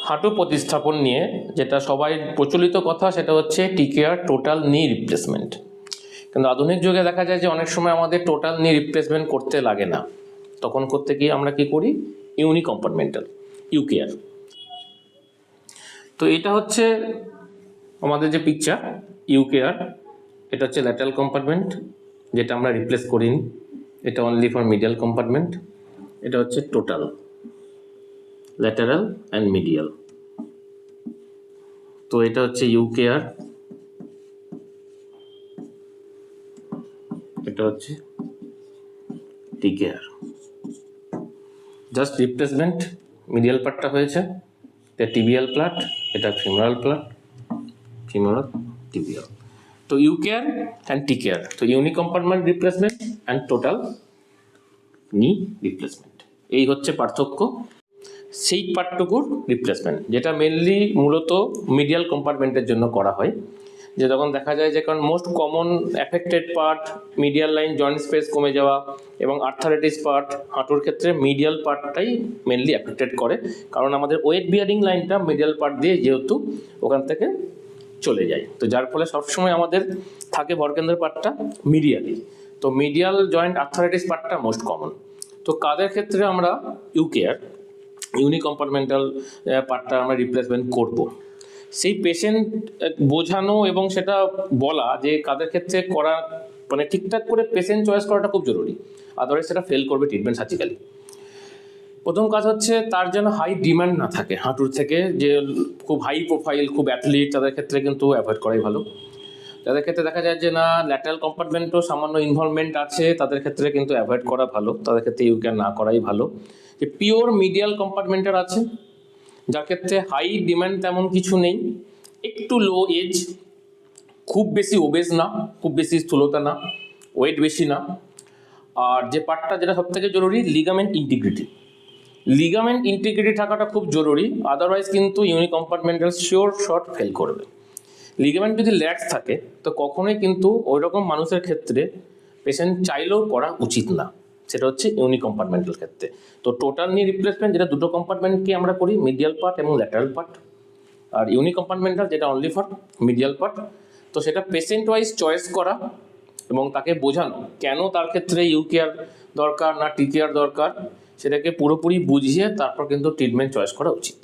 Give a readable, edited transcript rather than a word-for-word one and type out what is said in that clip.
হাঁটু প্রতিস্থাপন নিয়ে যেটা সবাই প্রচলিত কথা সেটা হচ্ছে টিকেয়ার টোটাল নি রিপ্লেসমেন্ট। কিন্তু আধুনিক যুগে দেখা যায় যে অনেক সময় আমাদের টোটাল নি রিপ্লেসমেন্ট করতে লাগে না, তখন করতে গিয়ে আমরা কি করি, ইউনিকম্পার্টমেন্টাল ইউকেয়ার। তো এটা হচ্ছে আমাদের যে পিকচার ইউকেয়ার, এটা হচ্ছে ল্যাটারাল কম্পার্টমেন্ট যেটা আমরা রিপ্লেস করিনি, এটা অনলি ফর মিডিয়াল কম্পার্টমেন্ট। এটা হচ্ছে টোটাল ল্যাটারাল অ্যান্ড মিডিয়াল। তো এটা হচ্ছে ইউকেয়ার, এটা হচ্ছে টিকেয়ার। জাস্ট রিপ্লেসমেন্ট মিডিয়াল পার্টটা হয়েছে, এটা টিবিয়াল প্লাট, এটা ফিমোরাল প্লাট, ফিমোরাল টিবিয়াল। তো ইউকেয়ার অ্যান্ড টিকেয়ার, তো unicompartment replacement and total knee replacement, এই হচ্ছে পার্থক্য। সেই পার্টটুকুর রিপ্লেসমেন্ট যেটা মেনলি মূলত মিডিয়াল কম্পার্টমেন্টের জন্য করা হয়, যে তখন দেখা যায় যে কারণ most common affected part medial line joint space কমে যাওয়া এবং আর্থারাইটিস পার্ট হাঁটুর ক্ষেত্রে মিডিয়াল পার্টটাই মেনলি অ্যাফেক্টেড করে, কারণ আমাদের ওয়েট বিয়ারিং লাইনটা মিডিয়াল পার্ট দিয়ে যেহেতু ওখান থেকে চলে যায়, তো যার ফলে সবসময় আমাদের থাকে ভরকেন্দ্রের পার্টটা মিডিয়ালি। তো মিডিয়াল জয়েন্ট আর্থারাইটিস পার্টটা মোস্ট কমন। তো কাদের ক্ষেত্রে আমরা ইউকেয়ার ইউনিকম্পার্টমেন্টাল পার্টটা আমরা রিপ্লেসমেন্ট করব, সেই পেশেন্ট বোঝানো এবং সেটা বলা যে কাদের ক্ষেত্রে করা, মানে ঠিকঠাক করে পেশেন্ট চয়েস করাটা খুব জরুরি, আদারওয়াইজ সেটা ফেল করবে ট্রিটমেন্ট সার্জিক্যালি। প্রথম কাজ হচ্ছে তার যেন হাই ডিমান্ড না থাকে হাঁটুর থেকে, যে খুব হাই প্রোফাইল খুব অ্যাথলিট তাদের ক্ষেত্রে কিন্তু অ্যাভয়েড করাই ভালো। যাদের ক্ষেত্রে দেখা যায় যে না ল্যাটারাল কম্পার্টমেন্টও সামান্য ইনভলভমেন্ট আছে তাদের ক্ষেত্রে কিন্তু অ্যাভয়েড করা ভালো, তাদের ক্ষেত্রে ইউকেয়ার না করাই ভালো। যে পিওর মিডিয়াল কম্পার্টমেন্টের আছে যার ক্ষেত্রে হাই ডিমান্ড তেমন কিছু নেই, একটু লো এজ, খুব বেশি ওবেজ না, খুব বেশি স্থূলতা না, ওয়েট বেশি না, আর যে পার্টটা যেটা সবথেকে জরুরি লিগামেন্ট ইন্টিগ্রিটি, লিগামেন্ট ইন্টিগ্রিটি থাকাটা খুব জরুরি, আদারওয়াইজ কিন্তু ইউনিকম্পার্টমেন্টাল শিওর শর্ট ফেল করবে। লিগামেন্ট যদি ল্যাক্স থাকে তো কখনোই কিন্তু ওই রকম মানুষের ক্ষেত্রে পেশেন্ট চাইলেও করা উচিত না, সেটা হচ্ছে ইউনিকম্পার্টমেন্টাল ক্ষেত্রে। তো টোটাল নি রিপ্লেসমেন্ট যেটা দুটো কম্পার্টমেন্টকে আমরা করি, মিডিয়াল পার্ট এবং ল্যাটারাল পার্ট, আর ইউনিকম্পার্টমেন্টাল যেটা অনলি ফর মিডিয়াল পার্ট। তো সেটা পেশেন্ট ওয়াইজ চয়েস করা এবং তাকে বোঝানো কেন তার ক্ষেত্রে ইউকেয়ার দরকার না টিকেয়ার দরকার, সেটাকে পুরোপুরি বুঝিয়ে তারপর কিন্তু ট্রিটমেন্ট চয়েস করা উচিত।